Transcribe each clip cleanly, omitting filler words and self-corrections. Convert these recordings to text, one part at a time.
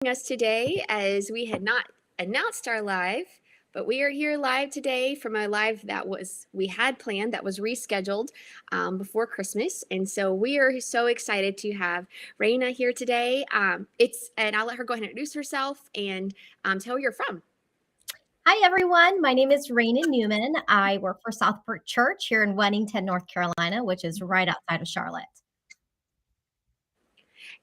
us today as we had not announced our live, but we are here live today from a live we had planned that was rescheduled before Christmas, and so we are so excited to have Raina here today. And I'll let her go ahead and introduce herself and tell where you're from. Hi, everyone. My name is Raina Newman. I work for Southbridge Church here in Weddington, North Carolina, which is right outside of Charlotte.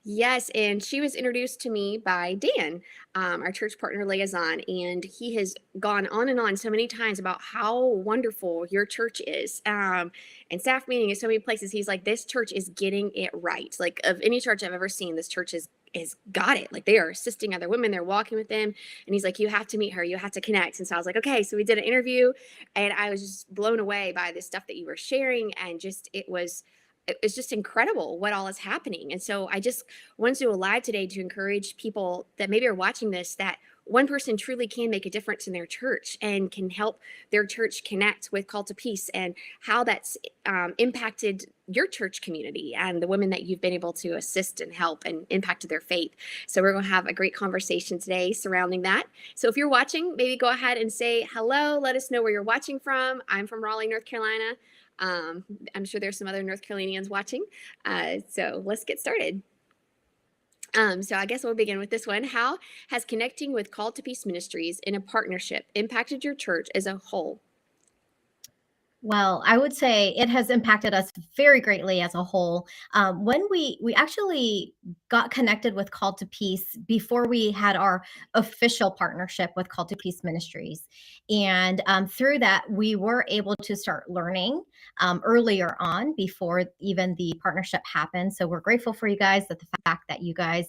Yes, and she was introduced to me by Dan, our church partner liaison, and he has gone on and on so many times about how wonderful your church is. And staff meeting in so many places, he's like, this church is getting it right. Like, of any church I've ever seen, this church is got it. Like, they are assisting other women, they're walking with them, and he's like, you have to meet her, you have to connect. And so I was like, okay. So we did an interview, and I was just blown away by the stuff that you were sharing, and just it's just incredible what all is happening. And so I just wanted to do a live today to encourage people that maybe are watching this, that one person truly can make a difference in their church and can help their church connect with Call to Peace, and how that's impacted your church community and the women that you've been able to assist and help and impacted their faith. So we're going to have a great conversation today surrounding that. So if you're watching, maybe go ahead and say hello. Let us know where you're watching from. I'm from Raleigh, North Carolina. I'm sure there's some other North Carolinians watching. So let's get started. So I guess we'll begin with this one. How has connecting with Call to Peace Ministries in a partnership impacted your church as a whole? Well, I would say it has impacted us very greatly as a whole. When we actually got connected with Call to Peace before we had our official partnership with Call to Peace Ministries, and through that we were able to start learning earlier on before even the partnership happened. So we're grateful for you guys, that the fact that you guys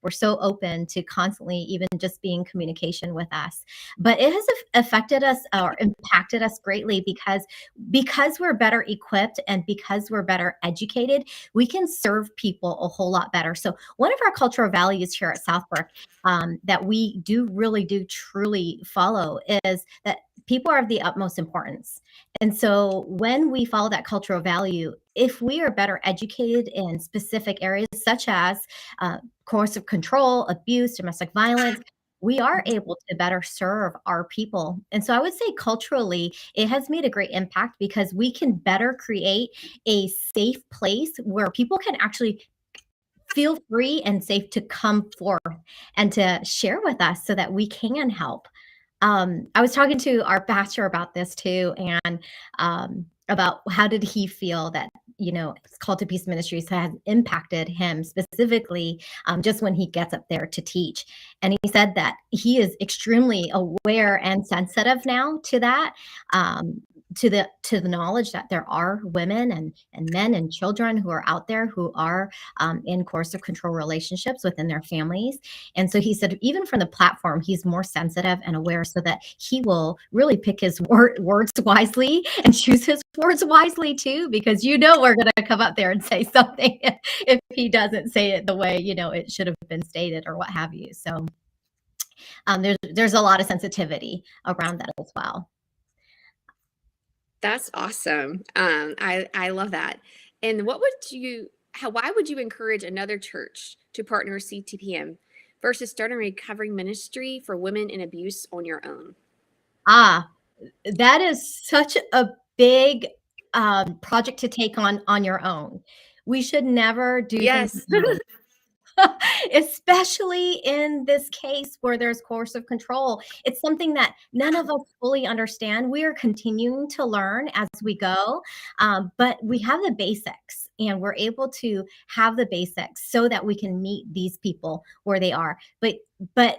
were so open to constantly even just being in communication with us. But it has affected us or impacted us greatly because we're better equipped and because we're better educated, we can serve people a whole lot better. So one of our cultural values here at Southbrook that we really do truly follow is that people are of the utmost importance. And so when we follow that cultural value, if we are better educated in specific areas such as coercive control, abuse, domestic violence, we are able to better serve our people. And so I would say culturally, it has made a great impact because we can better create a safe place where people can actually feel free and safe to come forth and to share with us so that we can help. I was talking to our pastor about this too, and about how did he feel that Call to Peace Ministries has impacted him specifically, just when he gets up there to teach. And he said that he is extremely aware and sensitive now to that, to the knowledge that there are women and men and children who are out there who are in coercive control relationships within their families. And so he said, even from the platform, he's more sensitive and aware so that he will really pick his words wisely and choose his words wisely too, because we're going to come up there and say something if he doesn't say it the way it should have been stated or what have you. So there's a lot of sensitivity around that as well. That's awesome. I love that. And why would you encourage another church to partner with CTPM versus starting a recovery ministry for women in abuse on your own? That is such a big project to take on your own. We should never do things alone. Especially in this case where there's coercive control. It's something that none of us fully understand. We are continuing to learn as we go, but we have the basics, and we're able to have the basics so that we can meet these people where they are. But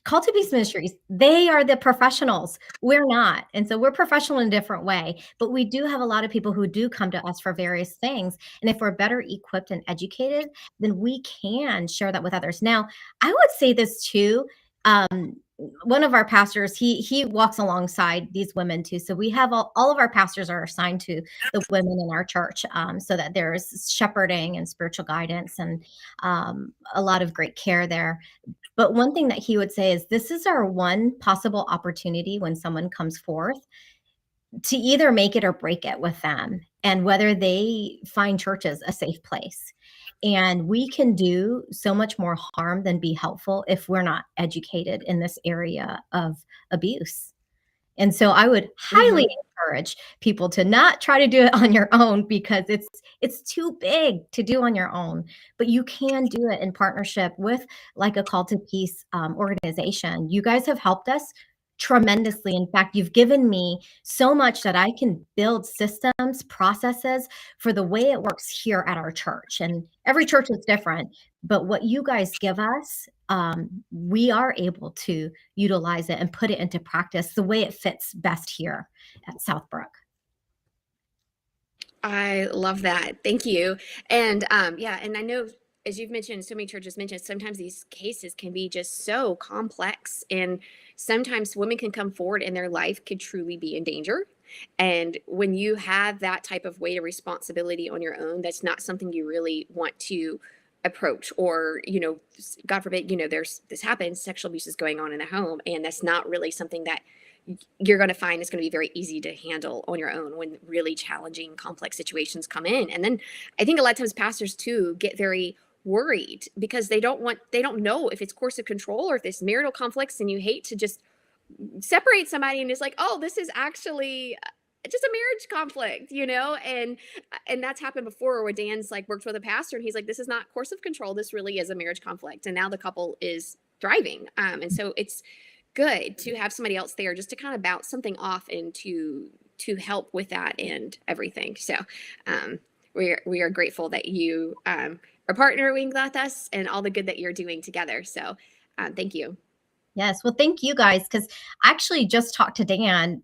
Call to Peace Ministries, they are the professionals. We're not. And so we're professional in a different way, but we do have a lot of people who do come to us for various things. And if we're better equipped and educated, then we can share that with others. Now, I would say this too. One of our pastors, he walks alongside these women too. So we have all of our pastors are assigned to the women in our church, so that there's shepherding and spiritual guidance and a lot of great care there. But one thing that he would say is this is our one possible opportunity when someone comes forth to either make it or break it with them, and whether they find churches a safe place. And we can do so much more harm than be helpful if we're not educated in this area of abuse. And so I would highly Mhm. encourage people to not try to do it on your own because it's too big to do on your own, but you can do it in partnership with like a Call to Peace organization. You guys have helped us tremendously. In fact, you've given me so much that I can build systems, processes for the way it works here at our church. And every church is different, but what you guys give us, we are able to utilize it and put it into practice the way it fits best here at Southbrook. I love that. Thank you. And yeah, and I know as you've mentioned, so many churches mentioned sometimes these cases can be just so complex, and sometimes women can come forward and their life could truly be in danger. And when you have that type of weight of responsibility on your own, that's not something you really want to approach. Or, God forbid, there's this happens, sexual abuse is going on in the home, and that's not really something that you're going to find it's going to be very easy to handle on your own when really challenging, complex situations come in. And then I think a lot of times pastors too get very worried because they don't know if it's coercive control or if it's marital conflicts, and you hate to just separate somebody and it's like, oh, this is actually just a marriage conflict, and that's happened before where Dan's like worked with a pastor and he's like, this is not coercive control, this really is a marriage conflict, and now the couple is thriving. And so it's good to have somebody else there just to kind of bounce something off and to help with that and everything. So we are grateful that you are partnering with us and all the good that you're doing together. So thank you. Yes. Well, thank you guys because I actually just talked to Dan.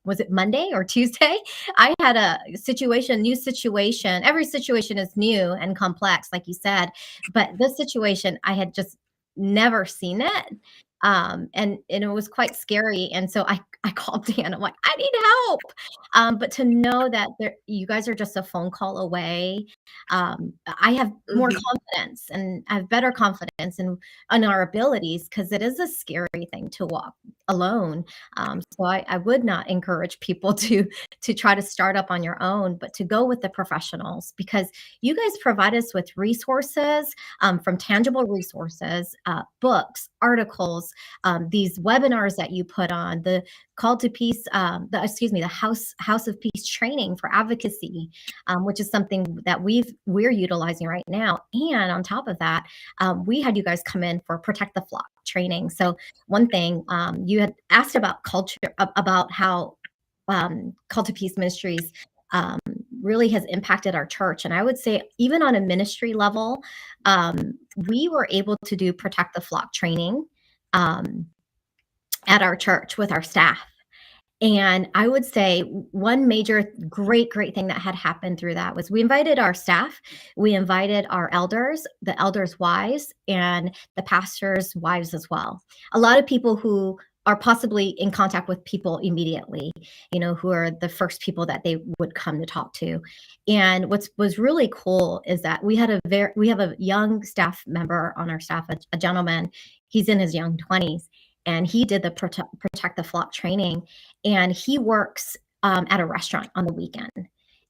Was it Monday or Tuesday? I had a situation, new situation. Every situation is new and complex, like you said. But this situation, I had just never seen it. And it was quite scary. And so I called Dan. I'm like, I need help. But to know that you guys are just a phone call away, I have more Mhm. confidence and I have better confidence on our abilities because it is a scary thing to walk alone. So I would not encourage people to try to start up on your own, but to go with the professionals because you guys provide us with resources, from tangible resources, books, articles, these webinars that you put on, the Call to Peace, the House of Peace training for advocacy, which is something that we're utilizing right now. And on top of that, we had you guys come in for Protect the Flock training. So one thing, you had asked about culture, about how Call to Peace Ministries um, really has impacted our church. And I would say, even on a ministry level, we were able to do Protect the Flock training um, at our church with our staff. And I would say one major great thing that had happened through that was we invited our staff, we invited our elders, the elders' wives, and the pastors' wives as well. A lot of people who are possibly in contact with people immediately, who are the first people that they would come to talk to. And what was really cool is that we have a young staff member on our staff, a gentleman. He's in his young 20s, and he did the Protect the Flock training, and he works at a restaurant on the weekend.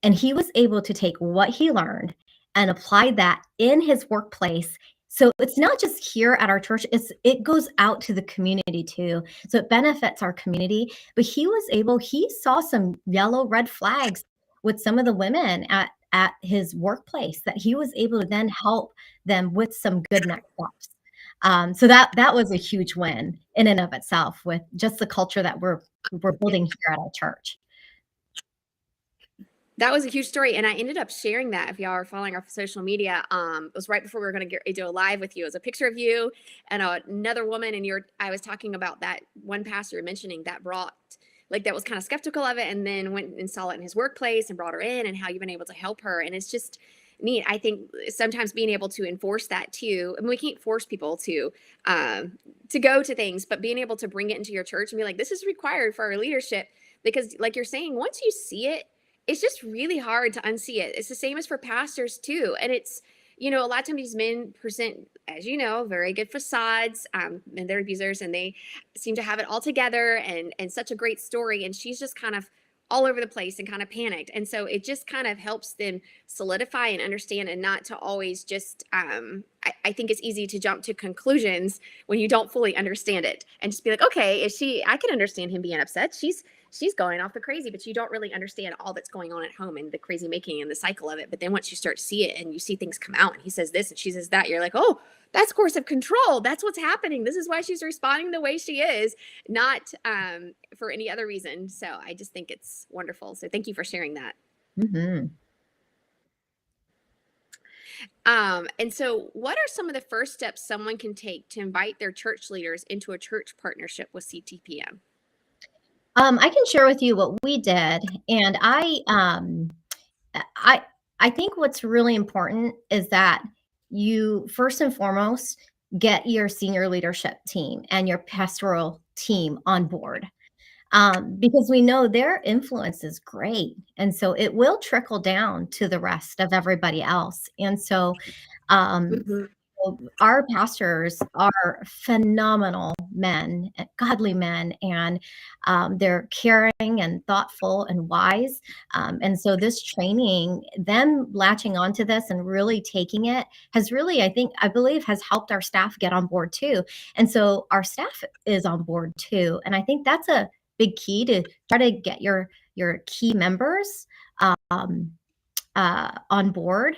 And he was able to take what he learned and apply that in his workplace. So it's not just here at our church, it goes out to the community too. So it benefits our community. But he saw some yellow, red flags with some of the women at his workplace that he was able to then help them with some good next steps. So that was a huge win in and of itself with just the culture that we're building here at our church. That was a huge story, and I ended up sharing that. If y'all are following our social media, it was right before we were going to do a live with you. It was a picture of you and another woman, and I was talking about that one pastor mentioning that that was kind of skeptical of it, and then went and saw it in his workplace and brought her in, and how you've been able to help her, and it's just neat. I think sometimes being able to enforce that too. I mean, we can't force people to go to things, but being able to bring it into your church and be like, this is required for our leadership, because like you're saying, once you see it, it's just really hard to unsee it. It's the same as for pastors too. And it's, a lot of times these men present, as you know, very good facades, and they're abusers, and they seem to have it all together and such a great story. And she's just kind of all over the place and kind of panicked. And so it just kind of helps them solidify and understand, and not to always just, I think it's easy to jump to conclusions when you don't fully understand it, and just be like, okay, I can understand him being upset. She's going off the crazy, but you don't really understand all that's going on at home and the crazy making and the cycle of it. But then once you start to see it and you see things come out and he says this and she says that, you're like, oh, that's course of control. That's what's happening. This is why she's responding the way she is, not for any other reason. So I just think it's wonderful. So thank you for sharing that. Mhm. And so, what are some of the first steps someone can take to invite their church leaders into a church partnership with CTPM? I can share with you what we did, and I I think what's really important is that you first and foremost get your senior leadership team and your pastoral team on board, because we know their influence is great, and so it will trickle down to the rest of everybody else. And so, um, Mhm. our pastors are phenomenal men, godly men, and they're caring and thoughtful and wise. And so, this training, them latching onto this and really taking it, has really, I believe, has helped our staff get on board too. And so, our staff is on board too. And I think that's a big key to try to get your key members um, on board.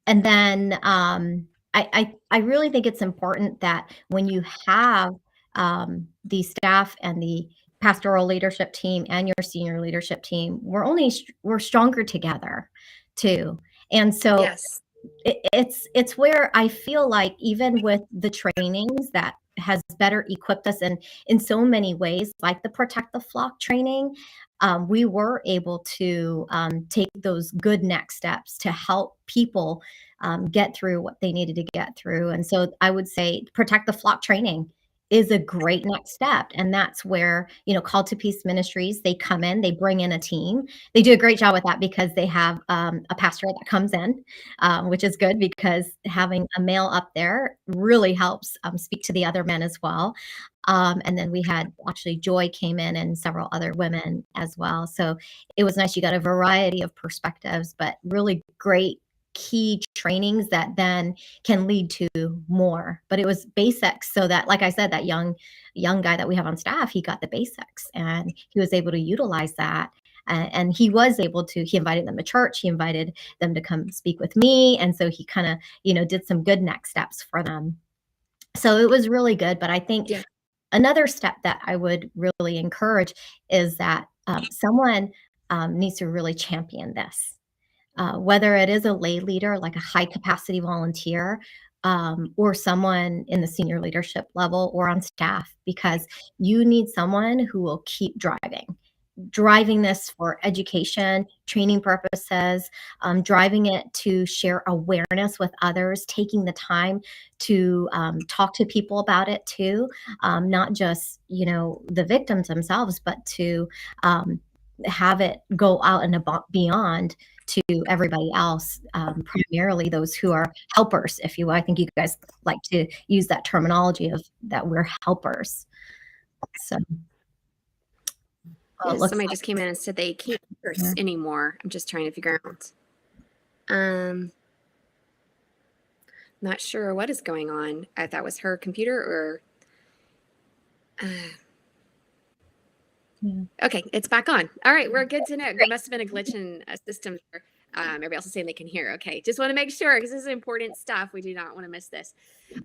And then I really think it's important that when you have the staff and the pastoral leadership team and your senior leadership team, we're stronger together too. And so Yes. it's where I feel like even with the trainings that has better equipped us in so many ways, like the Protect the Flock training, we were able to take those good next steps to help people get through what they needed to get through. And so I would say Protect the Flock training is a great next step. And that's where, Call to Peace Ministries, they come in, they bring in a team. They do a great job with that because they have a pastor that comes in, which is good because having a male up there really helps speak to the other men as well. And then we had actually Joy came in and several other women as well. So it was nice. You got a variety of perspectives, but really great key trainings that then can lead to more. But it was basics so that, like I said, that young guy that we have on staff, he got the basics and he was able to utilize that. And he was able to, he invited them to church, he invited them to come speak with me. And so he kind of, did some good next steps for them. So it was really good. But I think Yeah. another step that I would really encourage is that someone needs to really champion this, whether it is a lay leader, like a high capacity volunteer, or someone in the senior leadership level or on staff, because you need someone who will keep driving this for education, training purposes, driving it to share awareness with others, taking the time to talk to people about it too, not just the victims themselves, but to have it go out and beyond to everybody else, primarily those who are helpers, if you will. I think you guys like to use that terminology of that we're helpers. So it Yes. looks Somebody just came in and said they can't curse like anymore. I'm just trying to figure out. Um, Not sure what is going on. If that was her computer or. Uh, yeah. Okay, it's back on. All right, we're good to know. There must have been a glitch in a system. Everybody else is saying they can hear. Okay, just want to make sure because this is important stuff. We do not want to miss this.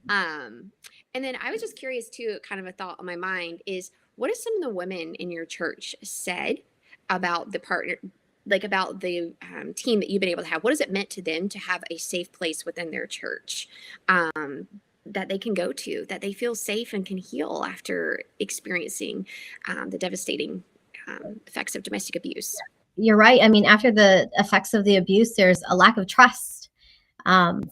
And then I was just curious too, kind of a thought on my mind is what have some of the women in your church said about the partner, like about the team that you've been able to have? What has it meant to them to have a safe place within their church? That they can go to, that they feel safe and can heal after experiencing the devastating effects of domestic abuse. You're right. I mean, after the effects of the abuse, there's a lack of trust.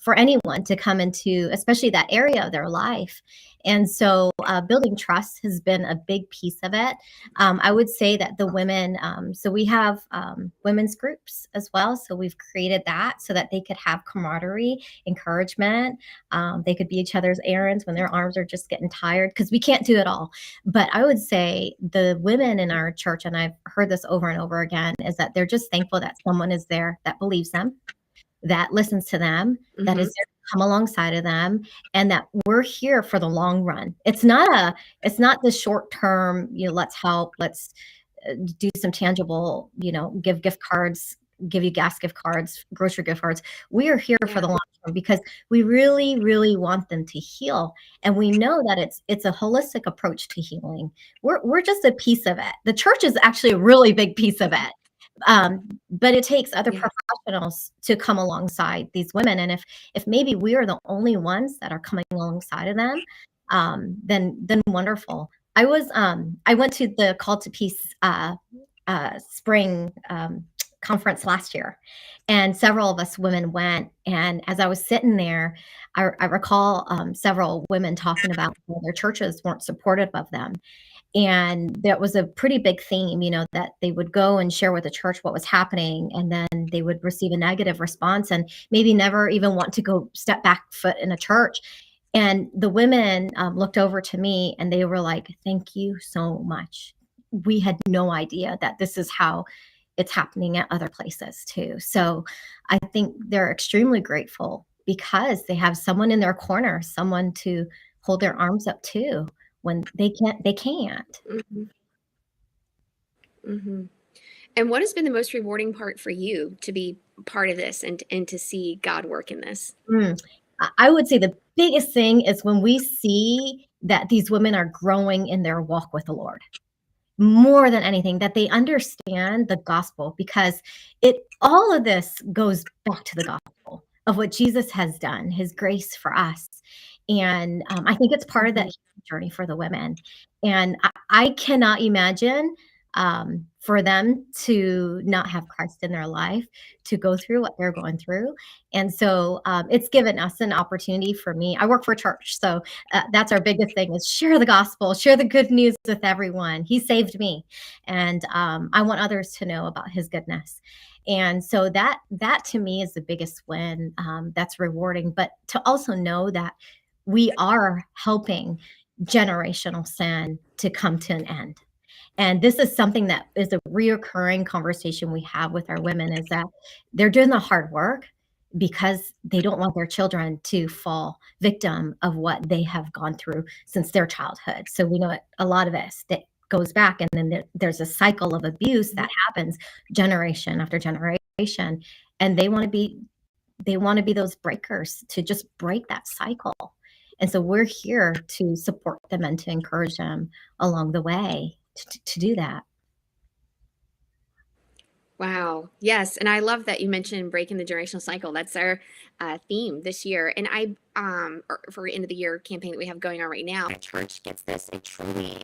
for anyone to come into, especially that area of their life. And so, building trust has been a big piece of it. I would say that the women, so we have women's groups as well. So we've created that so that they could have camaraderie, encouragement. They could be each other's errands when their arms are just getting tired, because we can't do it all. But I would say the women in our church, and I've heard this over and over again, is that they're just thankful that someone is there that believes them, that listens to them, that is Mhm. there to come alongside of them, and that we're here for the long run. It's not the short term, let's help, let's do some tangible, give gift cards, give you gas gift cards, grocery gift cards. We are here for Yeah. the long term because we really, really want them to heal. And we know that it's a holistic approach to healing. We're just a piece of it. The church is actually a really big piece of it. But it takes other Yeah. professionals to come alongside these women. And if maybe we are the only ones that are coming alongside of them, then wonderful. I went to the Call to Peace spring conference last year, and several of us women went. And as I was sitting there, I recall several women talking about how their churches weren't supportive of them, and that was a pretty big theme, that they would go and share with the church what was happening, and then they would receive a negative response and maybe never even want to go step back foot in a church. And the women looked over to me and they were like, "Thank you so much. We had no idea that this is how it's happening at other places too." So I think they're extremely grateful because they have someone in their corner, someone to hold their arms up to when they can't. Mhm. Mhm. And what has been the most rewarding part for you to be part of this and to see God work in this? Mm. I would say the biggest thing is when we see that these women are growing in their walk with the Lord. More than anything, that they understand the gospel, because it all of this goes back to the gospel of what Jesus has done, his grace for us. And I think it's part of that Mhm. healing journey for the women. And I cannot imagine for them to not have Christ in their life, to go through what they're going through. And so it's given us an opportunity. For me, I work for church, so that's our biggest thing, is share the gospel, share the good news with everyone. He saved me, and I want others to know about his goodness. And so that to me is the biggest win. That's rewarding, but to also know that we are helping generational sin to come to an end. And this is something that is a reoccurring conversation we have with our women, is that they're doing the hard work because they don't want their children to fall victim of what they have gone through since their childhood. So we know a lot of this that goes back, and then there's a cycle of abuse that happens generation after generation, and they want to be those breakers to just break that cycle. And so we're here to support them and to encourage them along the way to do that. Wow. Yes, and I love that you mentioned breaking the generational cycle. That's our theme this year, and for end of the year campaign that we have going on right now. The church gets this, it truly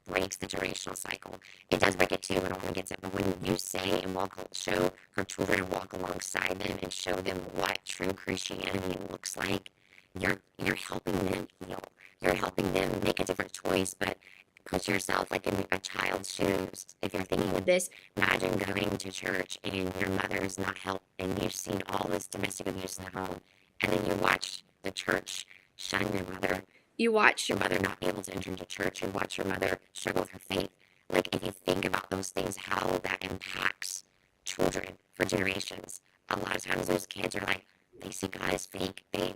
breaks the generational cycle. It does break it too, it only gets it. But when you say and show her children and walk alongside them and show them what true Christianity looks like, you're helping them heal. You're helping them make a different choice. But put yourself like in a child's shoes. If you're thinking of this, imagine going to church and your mother is not helped, and you've seen all this domestic abuse in the home, and then you watch the church shun your mother. You watch Your mother not be able to enter into church. You watch your mother struggle with her faith. Like, if you think about those things, how that impacts children for generations. A lot of times those kids are like, they see God as fake. They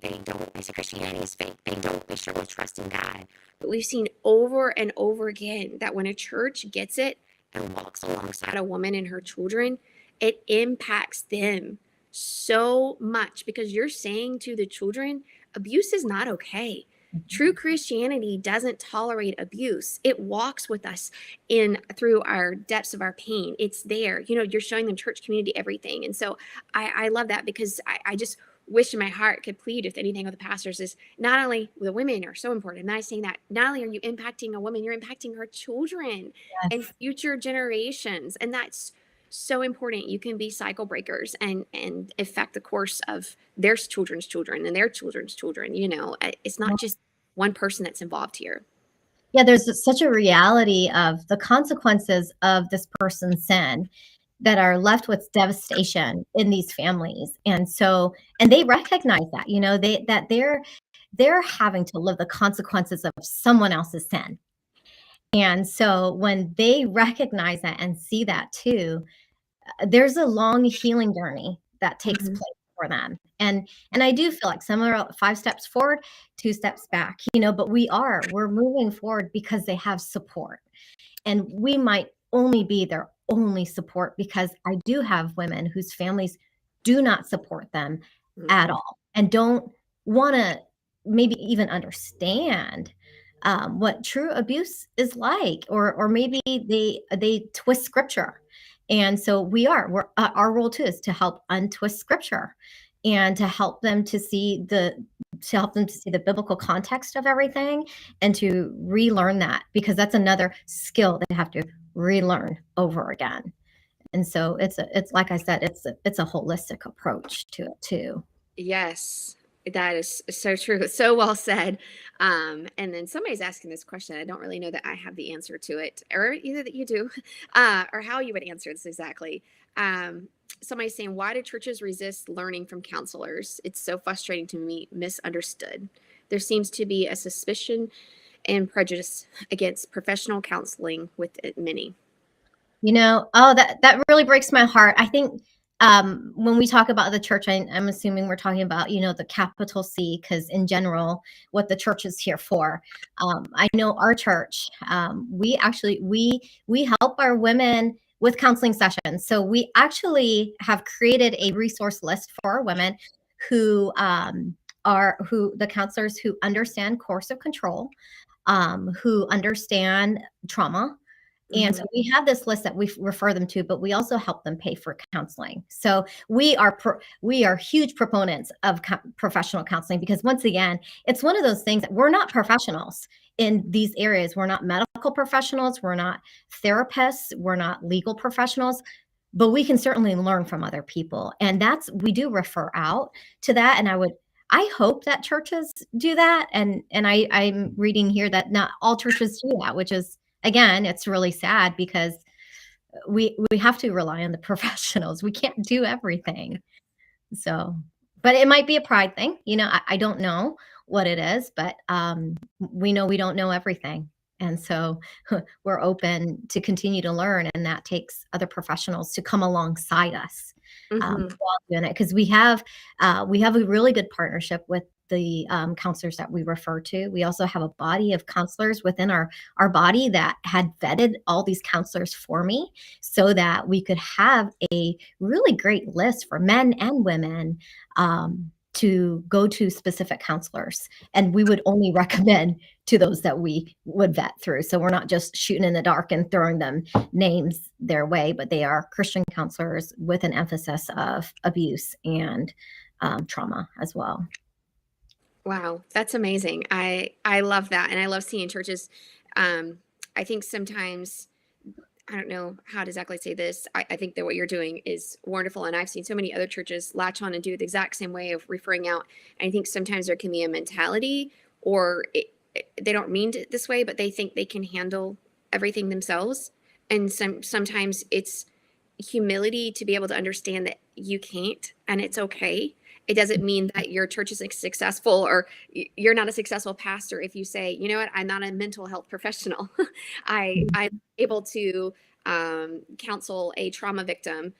see Christianity as fake. They struggle with trusting God. But we've seen over and over again that when a church gets it And walks alongside a woman and her children, it impacts them so much, because you're saying to the children, abuse is not okay. True Christianity doesn't tolerate abuse. It walks with us in through our depths of our pain. It's there. You're showing them church community, everything. And so I love that, because I just wish in my heart could plead with anything with the pastors is not only the women are so important. I'm not saying that not only are you impacting a woman, you're impacting her children and Yes. future generations. And that's so important. You can be cycle breakers and affect the course of their children's children and their children's children. It's not just one person that's involved here. Yeah, there's such a reality of the consequences of this person's sin that are left with devastation in these families. And they recognize that, they're having to live the consequences of someone else's sin. And so when they recognize that and see that too, there's a long healing journey that takes place for them. And I do feel like some are 5 steps forward, 2 steps back, but we're moving forward because they have support. And we might only be their only support, because I do have women whose families do not support them at all and don't want to maybe even understand what true abuse is like, or maybe they twist scripture. And so our role too is to help untwist scripture and to help them to see the biblical context of everything, and to relearn that, because that's another skill they have to relearn over again. And so it's like I said, it's a holistic approach to it too. Yes, that is so true. So well said. And then somebody's asking this question. I don't really know that I have the answer to it, or either that you do, or how you would answer this exactly. Somebody's saying, why do churches resist learning from counselors? It's so frustrating to me, misunderstood. There seems to be a suspicion and prejudice against professional counseling with many. That really breaks my heart. I think when we talk about the church, I'm assuming we're talking about, the capital C, because in general, what the church is here for. I know our church, we help our women with counseling sessions. So we actually have created a resource list for our women who the counselors who understand coercive control, who understand trauma. And so we have this list that we refer them to, but we also help them pay for counseling. So we are huge proponents of professional counseling, because once again, it's one of those things that we're not professionals in these areas. We're not medical professionals. We're not therapists. We're not legal professionals, but we can certainly learn from other people. And we do refer out to that. And I hope that churches do that. And I'm reading here that not all churches do that, which is, again, it's really sad, because we have to rely on the professionals. We can't do everything. So, but it might be a pride thing. I don't know what it is, but we know we don't know everything. And so we're open to continue to learn. And that takes other professionals to come alongside us while doing it. Because we have a really good partnership with the counselors that we refer to. We also have a body of counselors within our body that had vetted all these counselors for me, so that we could have a really great list for men and women to go to specific counselors. And we would only recommend to those that we would vet through. So we're not just shooting in the dark and throwing them names their way, but they are Christian counselors with an emphasis of abuse and trauma as well. Wow, that's amazing. I love that. And I love seeing churches. I think sometimes, I don't know how to exactly say this. I think that what you're doing is wonderful. And I've seen so many other churches latch on and do the exact same way of referring out. I think sometimes there can be a mentality, or they don't mean it this way, but they think they can handle everything themselves. And sometimes it's humility to be able to understand that you can't, and it's okay. It doesn't mean that your church isn't successful, or you're not a successful pastor if you say, you know what, I'm not a mental health professional. I'm able to counsel a trauma victim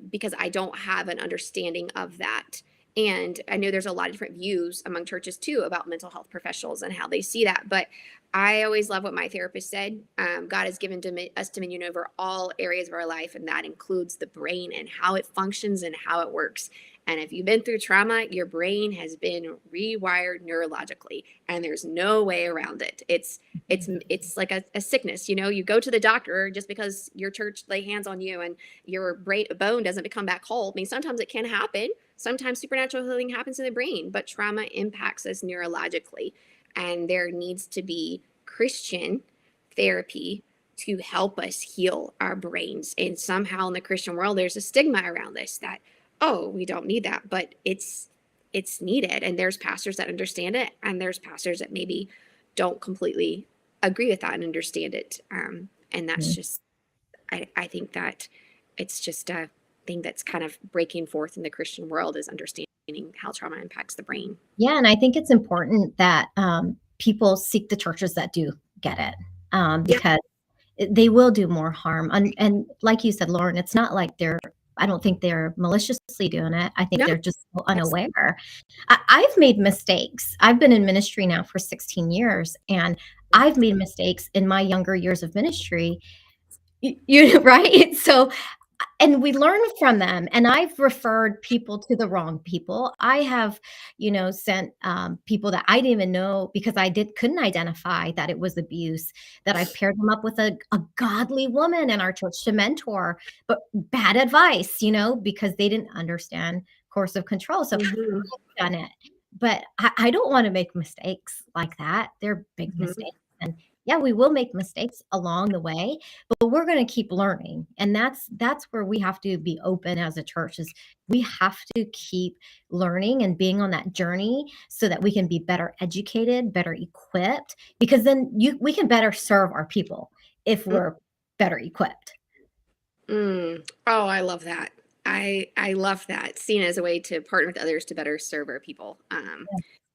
because I don't have an understanding of that. And I know there's a lot of different views among churches too about mental health professionals and how they see that. But I always love what my therapist said. God has given us dominion over all areas of our life, and that includes the brain and how it functions and how it works. And if you've been through trauma, your brain has been rewired neurologically, and there's no way around it. It's like a sickness. You go to the doctor just because your church lay hands on you and your bone doesn't become back whole. I mean, sometimes it can happen. Sometimes supernatural healing happens in the brain, but trauma impacts us neurologically. And there needs to be Christian therapy to help us heal our brains. And somehow in the Christian world, there's a stigma around this that, oh, we don't need that, but it's needed. And there's pastors that understand it, and there's pastors that maybe don't completely agree with that and understand it. And that's just, I think that it's just a thing that's kind of breaking forth in the Christian world, is understanding how trauma impacts the brain. Yeah, and I think it's important that people seek the churches that do get it, because they will do more harm. And like you said, Lauren, it's not like I don't think they're maliciously doing it. I think No. they're just so unaware. I've made mistakes. I've been in ministry now for 16 years, and I've made mistakes in my younger years of ministry. Right? So, and we learn from them. And I've referred people to the wrong people. I have, sent people that I didn't even know, because I couldn't identify that it was abuse, that I've paired them up with a godly woman in our church to mentor, but bad advice, because they didn't understand course of control. So I've done it, but I don't want to make mistakes like that. They're big mistakes. And yeah, we will make mistakes along the way, but we're going to keep learning. And that's where we have to be open as a church, is we have to keep learning and being on that journey so that we can be better educated, better equipped, because then we can better serve our people if we're better equipped. Oh, I love that. I love that, seen as a way to partner with others to better serve our people.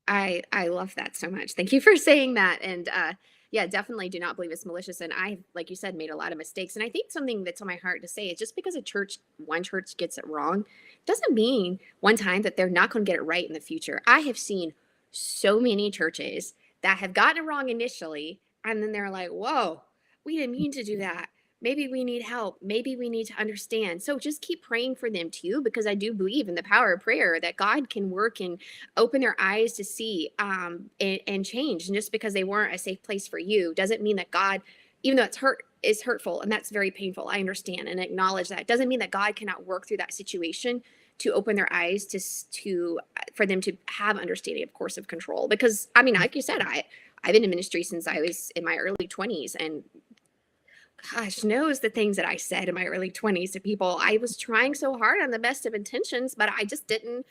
I love that so much. Thank you for saying that. And yeah, definitely do not believe it's malicious. And I, like you said, made a lot of mistakes. And I think something that's on my heart to say is, just because one church gets it wrong, doesn't mean one time that they're not going to get it right in the future. I have seen so many churches that have gotten it wrong initially, and then they're like, whoa, we didn't mean to do that. Maybe we need help. Maybe we need to understand. So just keep praying for them too, because I do believe in the power of prayer, that God can work and open their eyes to see and change. And just because they weren't a safe place for you doesn't mean that God, even though is hurtful, and that's very painful, I understand and acknowledge that, doesn't mean that God cannot work through that situation to open their eyes to for them to have understanding of course of control. Because I mean, like you said, I've been in ministry since I was in my early 20s, and gosh knows the things that I said in my early 20s to people. I was trying so hard on the best of intentions, but I just didn't.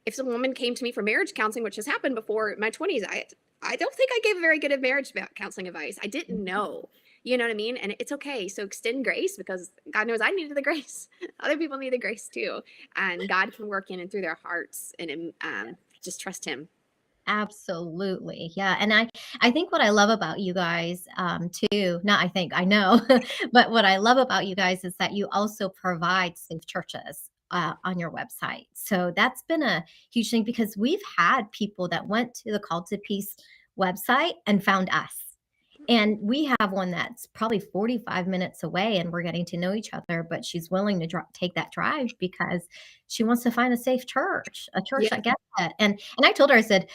If some woman came to me for marriage counseling, which has happened before in my 20s, I don't think I gave a very good marriage counseling advice. I didn't know. You know what I mean? And it's okay. So extend grace, because God knows I needed the grace. Other people need the grace too. And God can work in and through their hearts, and just trust him. Absolutely. Yeah. And I think what I love about you guys, too, not I think, I know, but what I love about you guys is that you also provide safe churches on your website. So that's been a huge thing, because we've had people that went to the Call to Peace website and found us. And we have one that's probably 45 minutes away, and we're getting to know each other, but she's willing to take that drive because she wants to find a safe church, a church that gets it. And I told her, I said,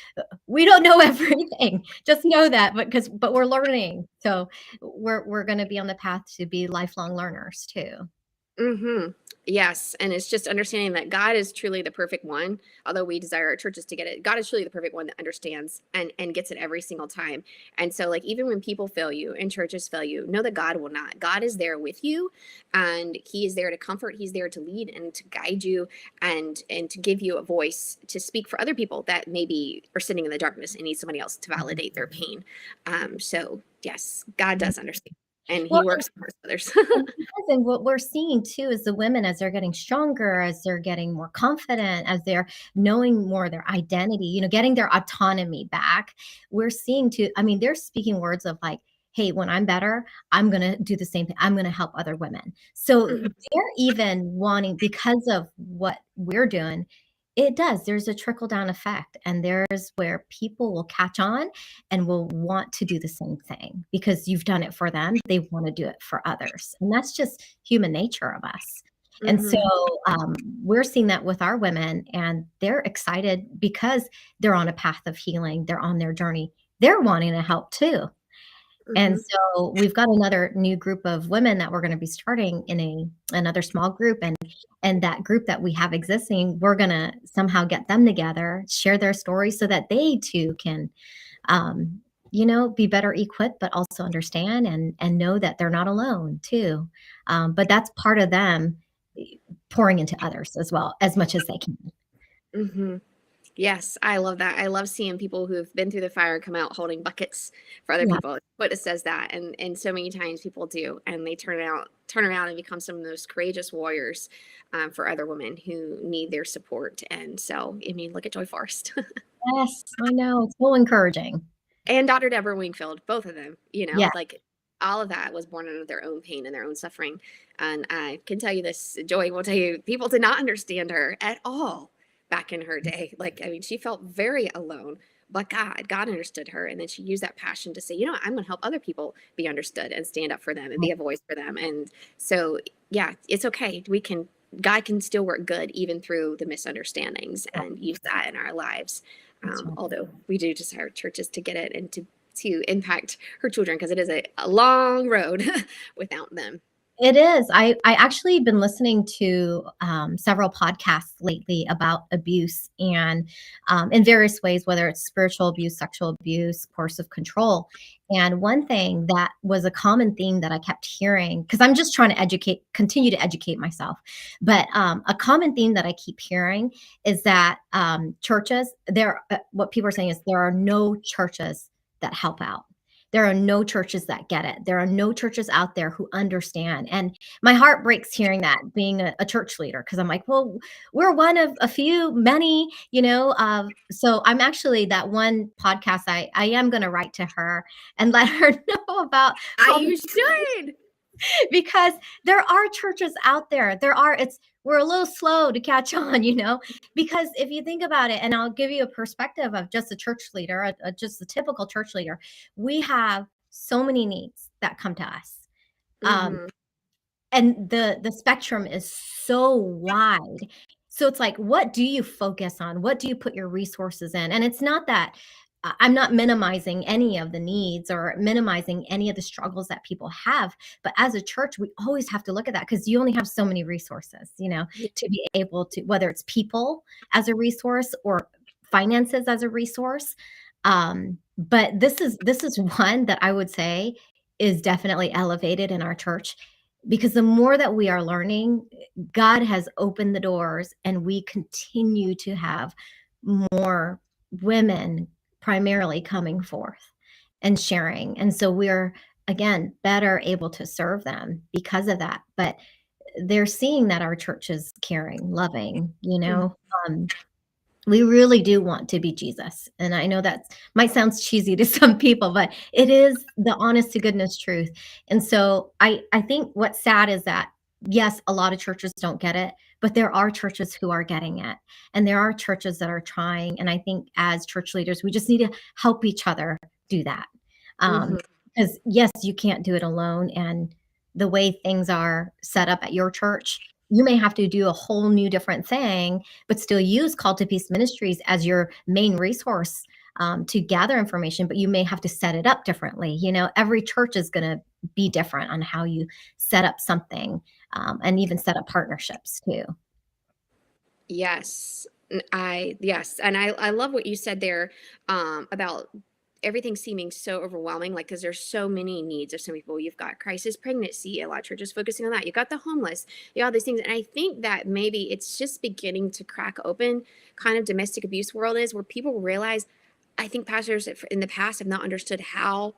we don't know everything. Just know that, but we're learning. So we're going to be on the path to be lifelong learners too. Yes. And it's just understanding that God is truly the perfect one. Although we desire our churches to get it, God is truly the perfect one that understands and gets it every single time. And so, like, even when people fail you and churches fail you, know that God will not. God is there with you, and he is there to comfort. He's there to lead and to guide you, and to give you a voice to speak for other people that maybe are sitting in the darkness and need somebody else to validate their pain. So yes, God does understand. And he works for others. And what we're seeing too is the women, as they're getting stronger, as they're getting more confident, as they're knowing more their identity, getting their autonomy back, we're seeing too, I mean, they're speaking words of like, hey, when I'm better, I'm going to do the same thing. I'm going to help other women. So they're even wanting, because of what we're doing, there's a trickle down effect, and there's where people will catch on and will want to do the same thing because you've done it for them. They want to do it for others, and that's just human nature of us. And so we're seeing that with our women, and they're excited because they're on a path of healing. They're on their journey. They're wanting to help too. And so we've got another new group of women that we're going to be starting in another small group, and that group that we have existing, we're going to somehow get them together, share their stories so that they too can be better equipped, but also understand and know that they're not alone too. But that's part of them pouring into others as well, as much as they can. Hmm. Yes, I love that. I love seeing people who've been through the fire come out holding buckets for other Yeah. people. What it says that, and so many times people do, and they turn around and become some of those courageous warriors for other women who need their support. And so, I mean, look at Joy Forrest Yes, I know. It's so encouraging. and Dr. Deborah Wingfield, both of them. Yeah. Like all of that was born out of their own pain and their own suffering. And I can tell you this, Joy will tell you, people did not understand her at all back in her day. Like, I mean, she felt very alone, but God understood her. And then she used that passion to say, you know what, I'm going to help other people be understood and stand up for them and be a voice for them. And so, yeah, it's okay. God can still work good even through the misunderstandings and use that in our lives. That's right. Although we do desire churches to get it and to impact her children, because it is a long road without them. It is. I actually been listening to several podcasts lately about abuse and in various ways, whether it's spiritual abuse, sexual abuse, coercive control. And one thing that was a common theme that I kept hearing, because I'm just trying to continue to educate myself, but a common theme that I keep hearing is that churches, what people are saying is there are no churches that help out. There are no churches that get it. There are no churches out there who understand. And my heart breaks hearing that, being a church leader, because I'm like, well, we're one of a few, many. So I'm actually that one podcast I am going to write to her and let her know about You should. because there are churches out there. We're a little slow to catch on, because if you think about it, and I'll give you a perspective of just a church leader, just a typical church leader, we have so many needs that come to us. Mm-hmm. And the spectrum is so wide. So it's like, what do you focus on? What do you put your resources in? And it's not that I'm not minimizing any of the needs or minimizing any of the struggles that people have, but as a church, we always have to look at that, because you only have so many resources, to be able to, whether it's people as a resource or finances as a resource. But this is one that I would say is definitely elevated in our church, because the more that we are learning, God has opened the doors, and we continue to have more women primarily coming forth and sharing. And so we're, again, better able to serve them because of that. But they're seeing that our church is caring, loving. We really do want to be Jesus. And I know that might sound cheesy to some people, but it is the honest to goodness truth. And so I think what's sad is that, yes, a lot of churches don't get it, but there are churches who are getting it. And there are churches that are trying. And I think as church leaders, we just need to help each other do that. Mm-hmm. Because yes, you can't do it alone. And the way things are set up at your church, you may have to do a whole new different thing, but still use Call to Peace Ministries as your main resource to gather information, but you may have to set it up differently. Every church is going to be different on how you set up something, and even set up partnerships too. Yes. Yes. And I love what you said there about everything seeming so overwhelming, like, because there's so many needs of some people. You've got crisis pregnancy, a lot of churches focusing on that. You got the homeless, you got all these things. And I think that maybe it's just beginning to crack open, kind of domestic abuse world is, where people realize, I think pastors in the past have not understood how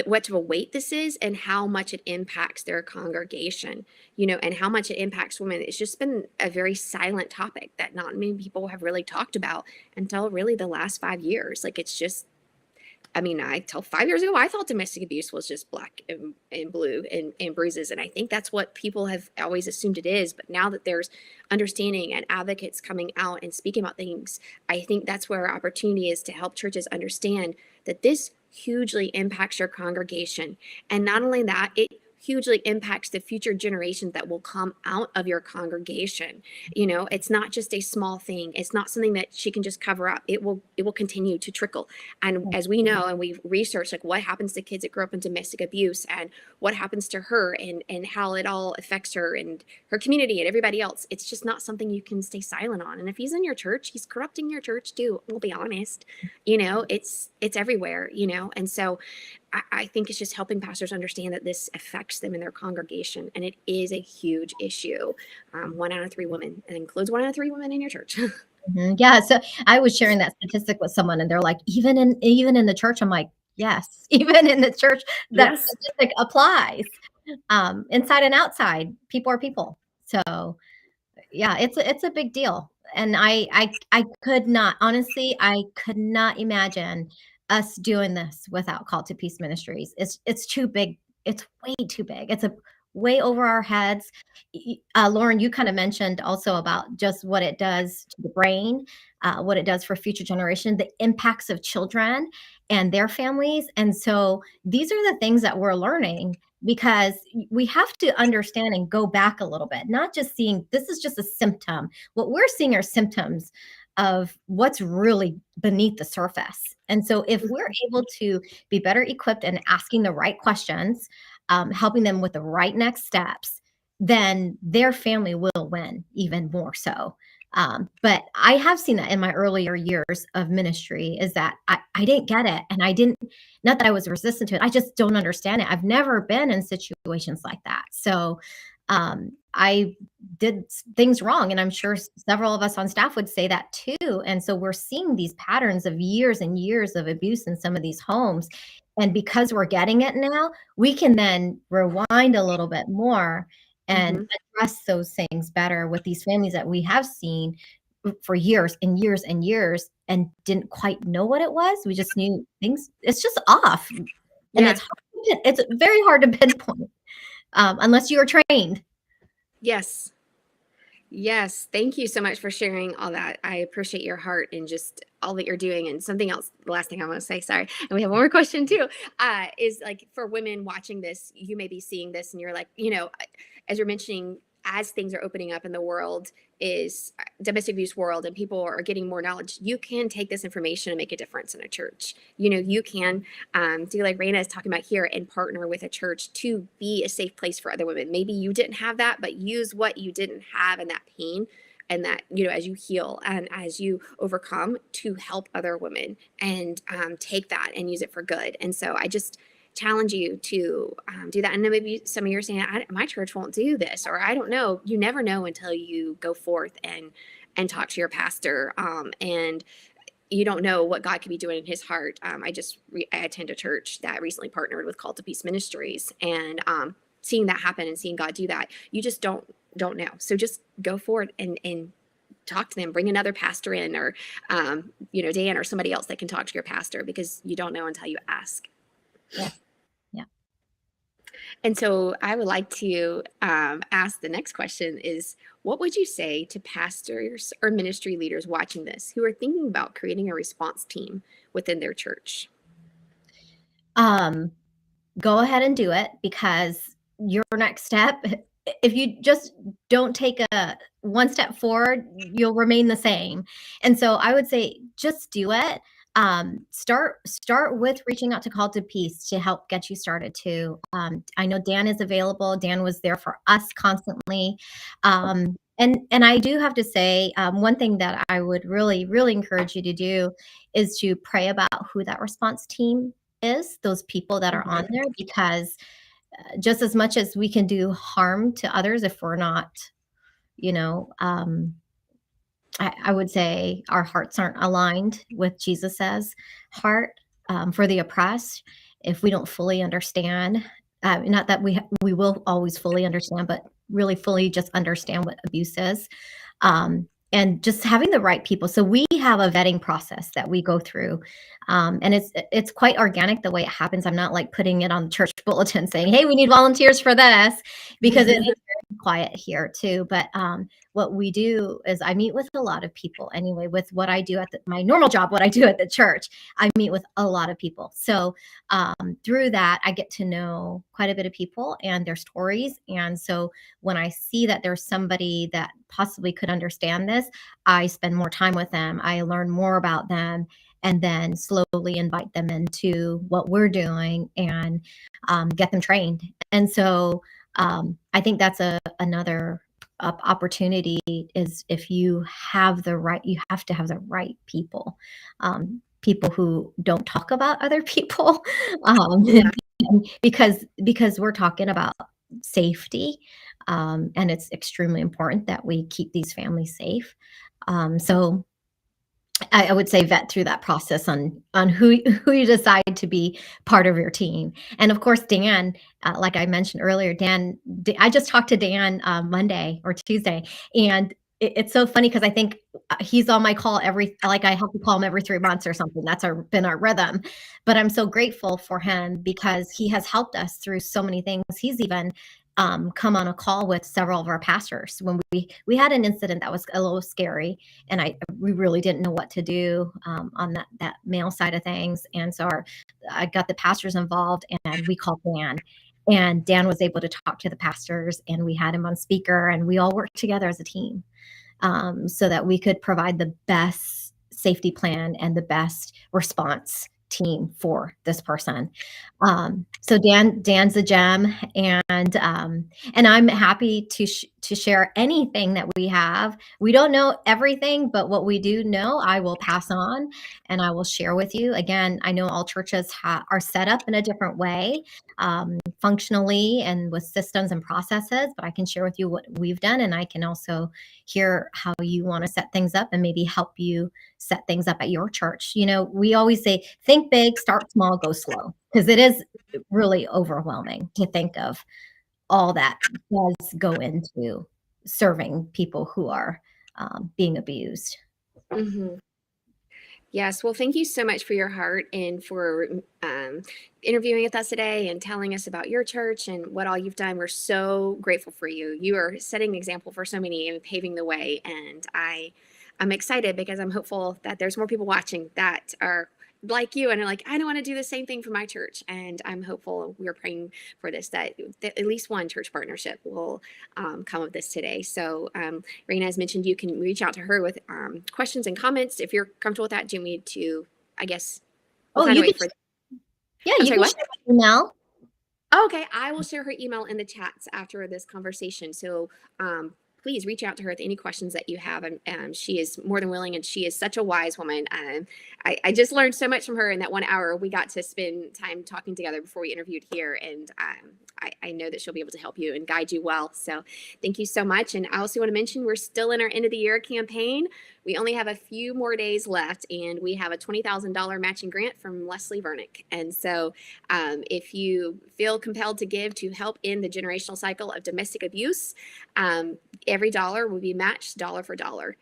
what of a weight this is and how much it impacts their congregation, and how much it impacts women. It's just been a very silent topic that not many people have really talked about until really the last 5 years. Like, it's just, I mean, till 5 years ago, I thought domestic abuse was just black and blue and bruises. And I think that's what people have always assumed it is. But now that there's understanding and advocates coming out and speaking about things, I think that's where our opportunity is to help churches understand that this hugely impacts your congregation. And not only that, it hugely impacts the future generations that will come out of your congregation. You know, it's not just a small thing. It's not something that she can just cover up. It will continue to trickle. And as we know, and we've researched, like, what happens to kids that grow up in domestic abuse, and what happens to her, and how it all affects her and her community and everybody else. It's just not something you can stay silent on. And if he's in your church, he's corrupting your church too. We'll be honest. You know, it's everywhere, you know. And so I think it's just helping pastors understand that this affects them in their congregation, and it is a huge issue. 1 out of 3 women, and includes 1 out of 3 women in your church. Yeah. So I was sharing that statistic with someone, and they're like, even in the church. I'm like, yes, even in the church, that Yes. statistic applies. Inside and outside, people are people. So yeah, it's a big deal. And I could not, honestly, I could not imagine us doing this without Call to Peace Ministries. It's too big. It's way too big. It's a way over our heads. Lauren, you kind of mentioned also about just what it does to the brain, what it does for future generation, the impacts of children and their families. And so these are the things that we're learning, because we have to understand and go back a little bit, not just seeing this is just a symptom. What we're seeing are symptoms of what's really beneath the surface. And so if we're able to be better equipped and asking the right questions, helping them with the right next steps, then their family will win even more so. But I have seen that in my earlier years of ministry, is that I didn't get it. And I didn't, not that I was resistant to it, I just don't understand it. I've never been in situations like that. So I did things wrong. And I'm sure several of us on staff would say that too. And so we're seeing these patterns of years and years of abuse in some of these homes. And because we're getting it now, we can then rewind a little bit more and address those things better with these families that we have seen for years and years and years and didn't quite know what it was. We just knew things, it's just off. And Yeah. it's very hard to pinpoint unless you are trained. Yes. Yes. Thank you so much for sharing all that. I appreciate your heart and just all that you're doing. And something else, the last thing I want to say, sorry, and we have one more question too, is like, for women watching this, you may be seeing this and you're like, you know, as you're mentioning, as things are opening up in the world, is domestic abuse world, and people are getting more knowledge, you can take this information and make a difference in a church. You know, you can do like Raina is talking about here, and partner with a church to be a safe place for other women. Maybe you didn't have that, but use what you didn't have and that pain, and that, you know, as you heal and as you overcome, to help other women, and take that and use it for good. And so I just challenge you to do that. And then maybe some of you are saying, my church won't do this, or I don't know. You never know until you go forth and talk to your pastor, and you don't know what God could be doing in his heart. I attend a church that recently partnered with Call to Peace Ministries, and seeing that happen and seeing God do that, you just don't know. So just go forward and talk to them, bring another pastor in, or you know, Dan or somebody else that can talk to your pastor, because you don't know until you ask. Yeah. Yeah. And so I would like to ask the next question is, what would you say to pastors or ministry leaders watching this who are thinking about creating a response team within their church? Go ahead and do it, because your next step, if you just don't take a one step forward, you'll remain the same. And so I would say just do it. Start with reaching out to Call to Peace to help get you started too. I know Dan is available. Dan was there for us constantly. And I do have to say, one thing that I would really, really encourage you to do is to pray about who that response team is, those people that are on there, because just as much as we can do harm to others if we're not, you know, I would say our hearts aren't aligned with Jesus's heart for the oppressed. If we don't fully understand, not that we will always fully understand, but really fully just understand what abuse is. And just having the right people. So we have a vetting process that we go through, and it's quite organic the way it happens. I'm not like putting it on the church bulletin saying, "Hey, we need volunteers for this," because it is very quiet here too, but what we do is I meet with a lot of people anyway. With what I do at my normal job, what I do at the church, I meet with a lot of people. So through that, I get to know quite a bit of people and their stories. And so when I see that there's somebody that possibly could understand this, I spend more time with them. I learn more about them, and then slowly invite them into what we're doing and get them trained. And so I think that's another opportunity is if you have you have to have the right people, people who don't talk about other people, Yeah. because we're talking about safety, and it's extremely important that we keep these families safe. So I would say vet through that process on who you decide to be part of your team. And of course, Dan, like I mentioned earlier, I just talked to Dan Monday or Tuesday, and it's so funny because I think he's on my call like I have to call him every 3 months or something. That's been our rhythm. But I'm so grateful for him because he has helped us through so many things. He's even come on a call with several of our pastors when we had an incident that was a little scary, and we really didn't know what to do on that male side of things. And so I got the pastors involved, and we called Dan, and Dan was able to talk to the pastors, and we had him on speaker, and we all worked together as a team, so that we could provide the best safety plan and the best response team for this person. So Dan's a gem, and I'm happy to share anything that we have. We don't know everything, but what we do know, I will pass on and I will share with you. Again, I know all churches are set up in a different way, functionally and with systems and processes, but I can share with you what we've done, and I can also hear how you want to set things up and maybe help you set things up at your church. We always say, think big, start small, go slow, because it is really overwhelming to think of all that does go into serving people who are being abused. Mhm. Yes. Well, thank you so much for your heart and for interviewing with us today and telling us about your church and what all you've done. We're so grateful for you. You are setting an example for so many and paving the way. And I'm excited because I'm hopeful that there's more people watching that are like you and are like, I don't want to do the same thing for my church. And I'm hopeful, we're praying for this, that at least one church partnership will come of this today. So Raina has mentioned you can reach out to her with questions and comments. If you're comfortable with that, do you need to, I guess, we'll find a way for. Yeah, I'm you sorry, can what? share my email. Oh, okay, I will share her email in the chats after this conversation. So please reach out to her with any questions that you have. And she is more than willing, and she is such a wise woman. I just learned so much from her in that 1 hour we got to spend time talking together before we interviewed here. And I know that she'll be able to help you and guide you well. So thank you so much. And I also want to mention we're still in our end of the year campaign. We only have a few more days left, and we have a $20,000 matching grant from Leslie Vernick. And so if you feel compelled to give to help end the generational cycle of domestic abuse, every dollar will be matched dollar for dollar.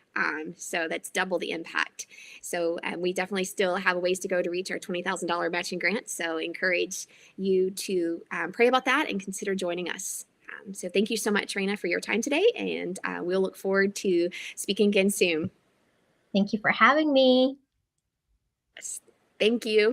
So that's double the impact. So we definitely still have a ways to go to reach our $20,000 matching grant. So encourage you to pray about that and consider joining us. So thank you so much, Raina, for your time today, and we'll look forward to speaking again soon. Thank you for having me. Thank you.